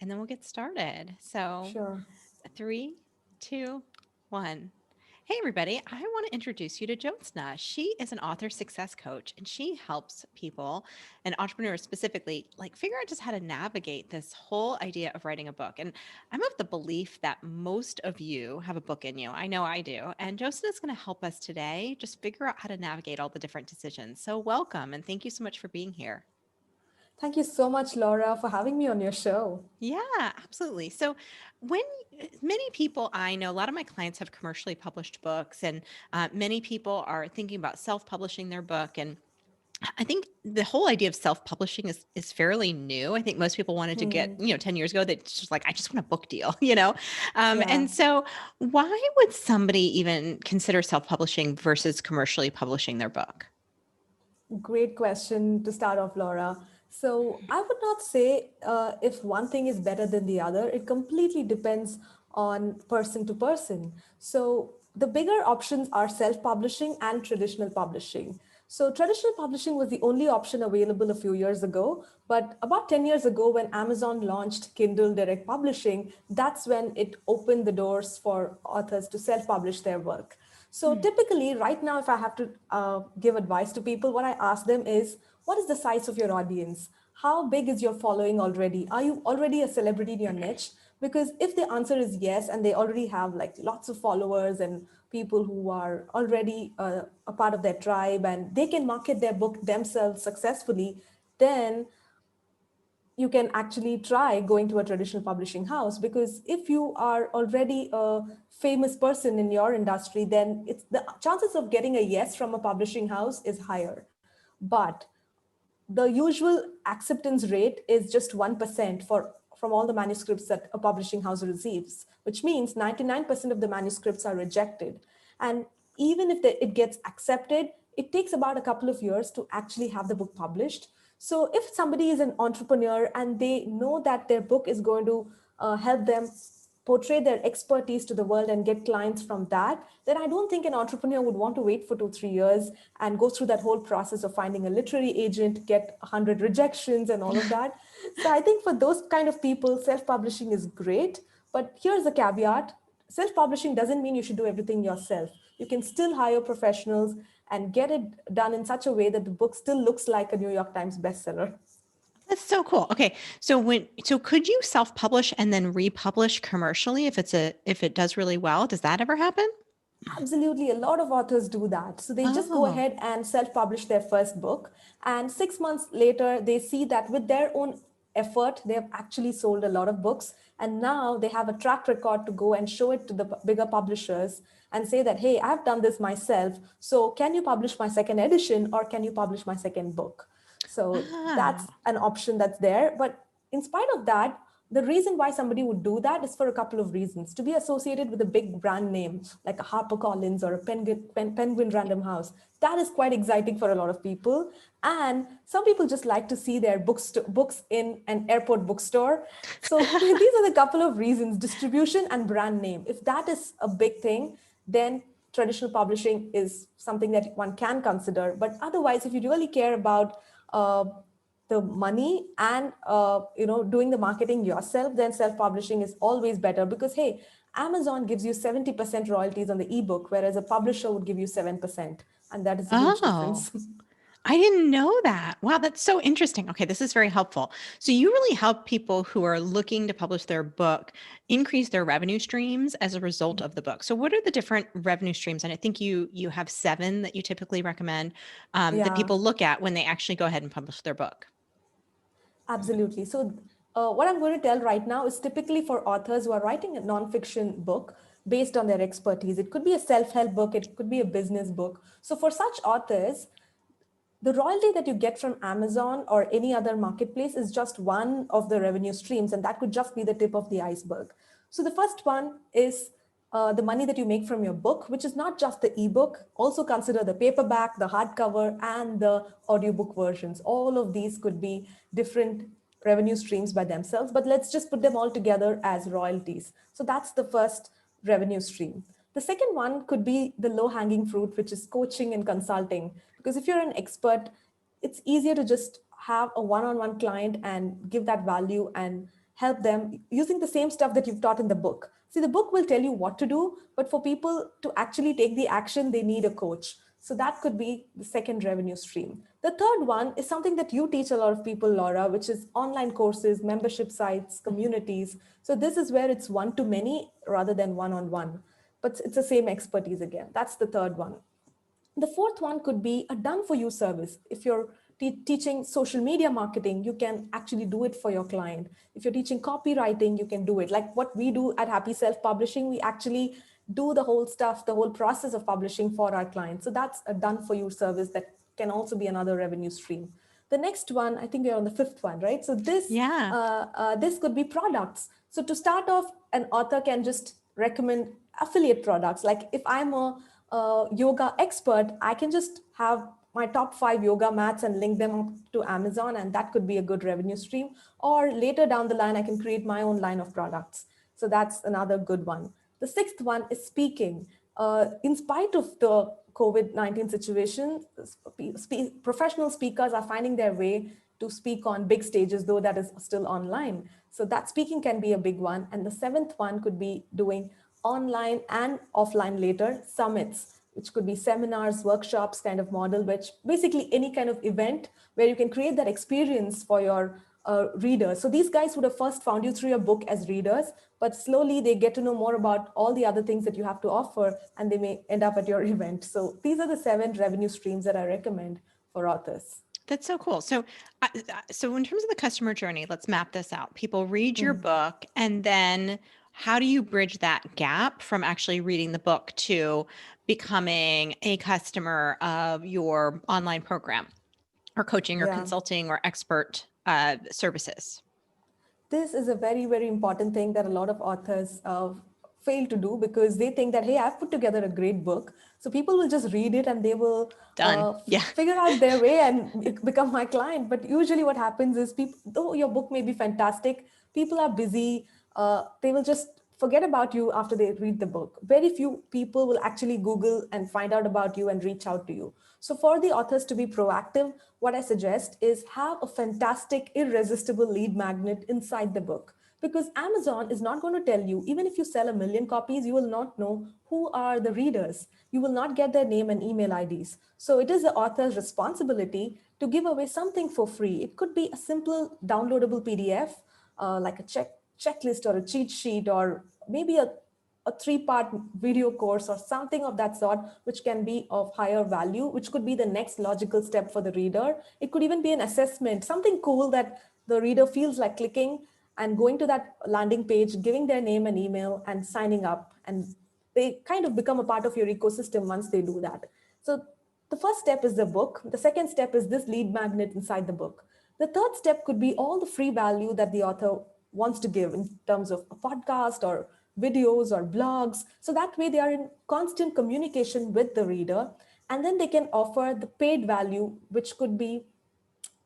and then we'll get started. So, Sure. 3, 2, 1. Hey, everybody. I want to introduce you to Jyotsna. She is an author success coach, and she helps people and entrepreneurs specifically like figure out just how to navigate this whole idea of writing a book. And I'm of the belief that most of you have a book in you. I know I do. And Jyotsna is going to help us today just figure out how to navigate all the different decisions. So, welcome, and thank you so much for being here. Thank you so much, Laura, for having me on your show. Yeah, absolutely. So, when many people I know, a lot of my clients have commercially published books, and many people are thinking about self-publishing their book. And I think the whole idea of self-publishing is fairly new. I think most people wanted to get, Hmm. 10 years ago, they just like, I just want a book deal, Yeah, And so, why would somebody even consider self-publishing versus commercially publishing their book? great question to start off, Laura. So I would not say if one thing is better than the other. It completely depends on person to person. So the bigger options are self-publishing and traditional publishing. So traditional publishing was the only option available a few years ago, but about 10 years ago when Amazon launched Kindle Direct Publishing, that's when it opened the doors for authors to self-publish their work. So typically, right now, if I have to give advice to people, what I ask them is, what is the size of your audience? How big is your following already? Are you already a celebrity in your niche? Because if the answer is yes, and they already have like lots of followers and people who are already a part of their tribe, and they can market their book themselves successfully, then you can actually try going to a traditional publishing house, because if you are already a famous person in your industry, then it's the chances of getting a yes from a publishing house is higher. But the usual acceptance rate is just 1% for from all the manuscripts that a publishing house receives, which means 99% of the manuscripts are rejected. And even if it gets accepted, it takes about a couple of years to actually have the book published. So if somebody is an entrepreneur and they know that their book is going to help them portray their expertise to the world and get clients from that, then I don't think an entrepreneur would want to wait for 2, 3 years and go through that whole process of finding a literary agent, get 100 rejections and all of that. So I think for those kind of people, self-publishing is great. But here's the caveat. Self-publishing doesn't mean you should do everything yourself. You can still hire professionals and get it done in such a way that the book still looks like a New York Times bestseller. That's so cool. Okay. So could you self-publish and then republish commercially if it does really well? Does that ever happen? Absolutely, a lot of authors do that. So they just go Oh. ahead and self publish their first book. And 6 months later, they see that with their own effort, they have actually sold a lot of books. And now they have a track record to go and show it to the bigger publishers and say that, hey, I've done this myself. So can you publish my second edition, or can you publish my second book? So that's Ah. an option that's there. But in spite of that, the reason why somebody would do that is for a couple of reasons. To be associated with a big brand name like a HarperCollins or a Penguin Random House, that is quite exciting for a lot of people. And some people just like to see their books in an airport bookstore. So these are the couple of reasons: distribution and brand name. If that is a big thing, then traditional publishing is something that one can consider. But otherwise, if you really care about the money and doing the marketing yourself, then self-publishing is always better, because hey, Amazon gives you 70% royalties on the ebook, whereas a publisher would give you 7%, and that is a huge Oh. difference. I didn't know that. Wow, that's so interesting. Okay, this is very helpful. So you really help people who are looking to publish their book increase their revenue streams as a result of the book. So what are the different revenue streams? And I think you have 7 that you typically recommend that Yeah, people look at when they actually go ahead and publish their book. absolutely. So what I'm going to tell right now is typically for authors who are writing a nonfiction book based on their expertise. It could be a self-help book, it could be a business book. So for such authors, the royalty that you get from Amazon or any other marketplace is just one of the revenue streams, and that could just be the tip of the iceberg. So the first one is the money that you make from your book, which is not just the ebook. Also consider the paperback, the hardcover, and the audiobook versions. All of these could be different revenue streams by themselves, but let's just put them all together as royalties. So that's the first revenue stream. The second one could be the low hanging fruit, which is coaching and consulting. Because if you're an expert, it's easier to just have a one on one client and give that value and help them using the same stuff that you've taught in the book. See, the book will tell you what to do, but for people to actually take the action, they need a coach. So that could be the second revenue stream. The third one is something that you teach a lot of people, Laura, which is online courses, membership sites, communities. So this is where it's one to many rather than one on one. But it's the same expertise again. That's the third one. The fourth one could be a done for you service. If you're teaching social media marketing, you can actually do it for your client. If you're teaching copywriting, you can do it. Like what we do at Happy Self Publishing, we actually do the whole stuff, the whole process of publishing for our clients. So that's a done for you service that can also be another revenue stream. The next one, I think we're on the fifth one, right? So Yeah. this could be products. So to start off, an author can just recommend affiliate products. Like if I'm a yoga expert, I can just have my top 5 yoga mats and link them up to Amazon, and that could be a good revenue stream. Or later down the line, I can create my own line of products. So that's another good one. The sixth one is speaking. In spite of the COVID-19 situation, professional speakers are finding their way to speak on big stages, though that is still online. So that speaking can be a big one. And the seventh one could be doing online and offline later summits, which could be seminars, workshops kind of model, which basically any kind of event where you can create that experience for your readers. So these guys would have first found you through your book as readers, but slowly they get to know more about all the other things that you have to offer, and they may end up at your event. So these are the 7 revenue streams that I recommend for authors. That's so cool. So in terms of the customer journey, let's map this out. People read your book, and then how do you bridge that gap from actually reading the book to becoming a customer of your online program or coaching or Yeah. consulting or expert services? This is a very, very important thing that a lot of authors fail to do, because they think that, hey, I've put together a great book, so people will just read it and they will Done. Yeah. figure out their way and become my client. But usually what happens is, people, though your book may be fantastic, people are busy. They will just forget about you after they read the book. Very few people will actually Google and find out about you and reach out to you. So for the authors to be proactive, what I suggest is have a fantastic, irresistible lead magnet inside the book. Because Amazon is not going to tell you, even if you sell 1 million copies, you will not know who are the readers. You will not get their name and email IDs. So it is the author's responsibility to give away something for free. It could be a simple downloadable PDF, like a checklist or a cheat sheet, or maybe a 3-part video course or something of that sort, which can be of higher value, which could be the next logical step for the reader. It could even be an assessment, something cool that the reader feels like clicking and going to that landing page, giving their name and email and signing up. And they kind of become a part of your ecosystem once they do that. So the first step is the book. The second step is this lead magnet inside the book. The third step could be all the free value that the author wants to give in terms of a podcast or videos or blogs. So that way they are in constant communication with the reader. And then they can offer the paid value, which could be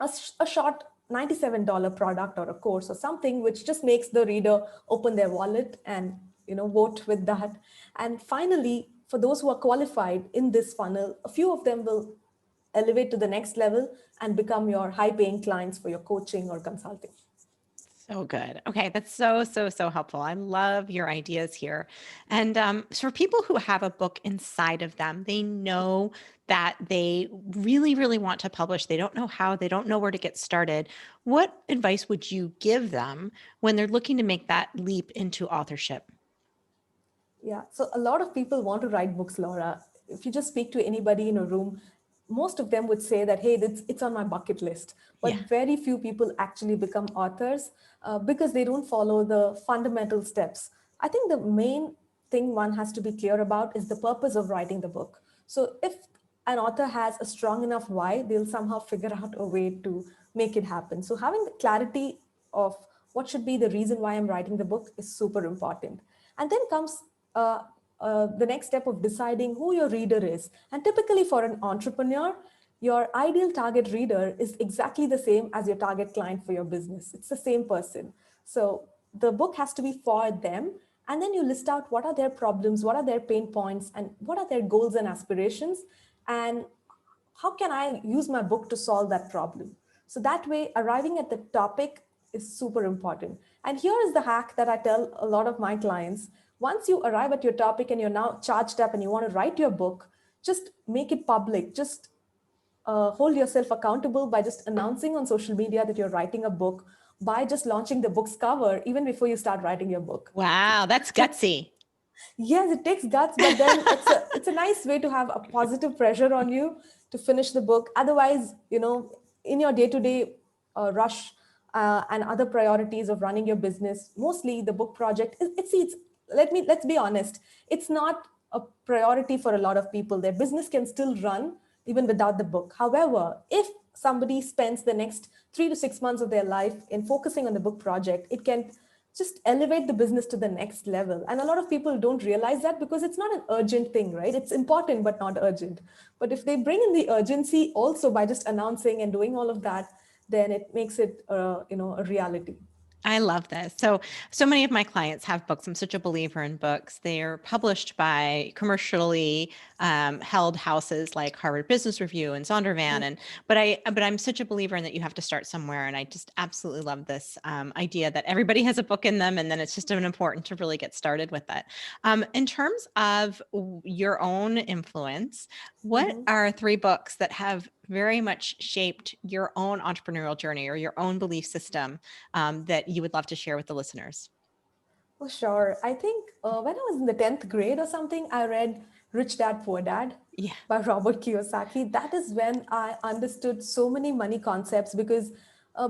a short $97 product or a course or something, which just makes the reader open their wallet and vote with that. And finally, for those who are qualified in this funnel, a few of them will elevate to the next level and become your high paying clients for your coaching or consulting. So good. Okay, that's so helpful. I love your ideas here. And so for people who have a book inside of them, they know that they really want to publish. They don't know how, they don't know where to get started. What advice would you give them when they're looking to make that leap into authorship? Yeah, so a lot of people want to write books, Laura. If you just speak to anybody in a room, most of them would say that, hey, it's on my bucket list. Yeah. But very few people actually become authors because they don't follow the fundamental steps. I think the main thing one has to be clear about is the purpose of writing the book. So if an author has a strong enough why, they'll somehow figure out a way to make it happen. So having the clarity of what should be the reason why I'm writing the book is super important. And then comes the next step of deciding who your reader is. And typically for an entrepreneur, your ideal target reader is exactly the same as your target client for your business. It's the same person. So the book has to be for them. And then you list out what are their problems, what are their pain points, and what are their goals and aspirations. And how can I use my book to solve that problem? So that way, arriving at the topic is super important. And here is the hack that I tell a lot of my clients. Once you arrive at your topic and you're now charged up and you want to write your book, just make it public. Just hold yourself accountable by just announcing on social media that you're writing a book, by just launching the book's cover even before you start writing your book. Wow, that's gutsy. Yes, it takes guts, but then it's a nice way to have a positive pressure on you to finish the book. Otherwise, in your day-to-day rush and other priorities of running your business, mostly the book project, let's be honest, it's not a priority for a lot of people. Their business can still run even without the book. However, if somebody spends the next 3 to 6 months of their life in focusing on the book project, it can just elevate the business to the next level. And a lot of people don't realize that because it's not an urgent thing, right? It's important, but not urgent. But if they bring in the urgency also by just announcing and doing all of that, then it makes it, a reality. I love this. So many of my clients have books. I'm such a believer in books. They are published by commercially held houses like Harvard Business Review and Zondervan. But I'm such a believer in that you have to start somewhere. And I just absolutely love this idea that everybody has a book in them, and then it's just important to really get started with it. In terms of your own influence, what Mhm. are three books that have very much shaped your own entrepreneurial journey or your own belief system that you would love to share with the listeners? Oh, sure. I think when I was in the 10th grade or something, I read Rich Dad Poor Dad Yeah. by Robert Kiyosaki. That is when I understood so many money concepts because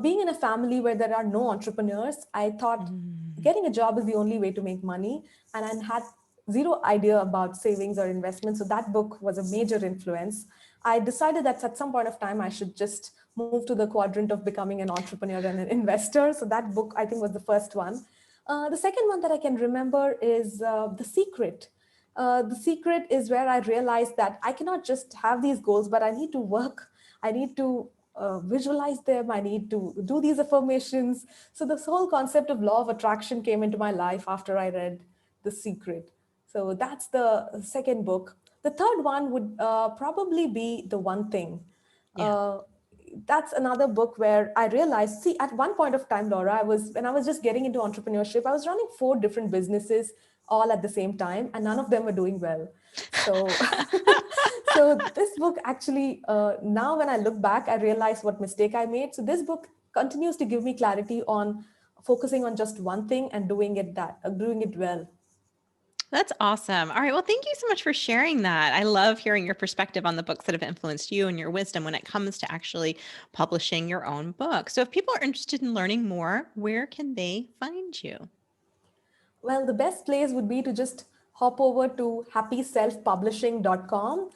being in a family where there are no entrepreneurs, I thought Mm. getting a job is the only way to make money. And I had zero idea about savings or investments. So that book was a major influence. I decided that at some point of time, I should just move to the quadrant of becoming an entrepreneur and an investor. So that book, I think, was the first one. The second one that I can remember is The Secret. The Secret is where I realized that I cannot just have these goals, but I need to work. I need to visualize them. I need to do these affirmations. So this whole concept of law of attraction came into my life after I read The Secret. So that's the second book. The third one would probably be The One Thing. Yeah. Uh, that's another book where I realized, see, at one point of time, Laura, when I was just getting into entrepreneurship, I was running four different businesses all at the same time, and none of them were doing well. So, so this book actually, now when I look back, I realize what mistake I made. So this book continues to give me clarity on focusing on just one thing and doing it well. That's awesome. All right. Well, thank you so much for sharing that. I love hearing your perspective on the books that have influenced you and your wisdom when it comes to actually publishing your own book. So, if people are interested in learning more, where can they find you? Well, the best place would be to just hop over to happyselfpublishing.com.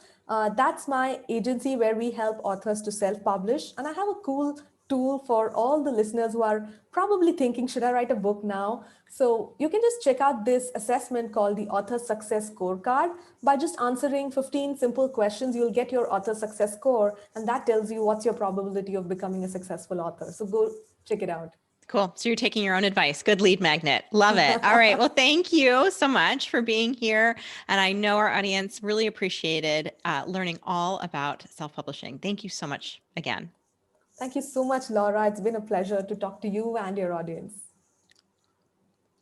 That's my agency where we help authors to self publish. And I have a cool tool for all the listeners who are probably thinking, should I write a book now? So you can just check out this assessment called the Author Success Scorecard. By just answering 15 simple questions, you'll get your author success score. And that tells you what's your probability of becoming a successful author. So go check it out. Cool. So, you're taking your own advice. Good lead magnet. Love it. All right. Well, thank you so much for being here. And I know our audience really appreciated learning all about self publishing. Thank you so much again. Thank you so much, Laura. It's been a pleasure to talk to you and your audience.